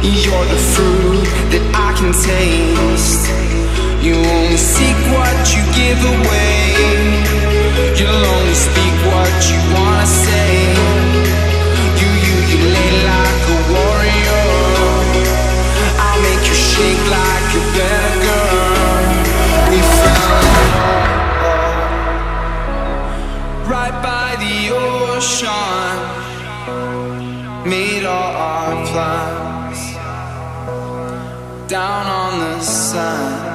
You're the fruit that I can taste. You only seek what you give away. You'll only speak what you wanna say. You lay like a warrior. I'll make you shake like a better girl. We fell in love right by the ocean. Made all our plans down on the sand.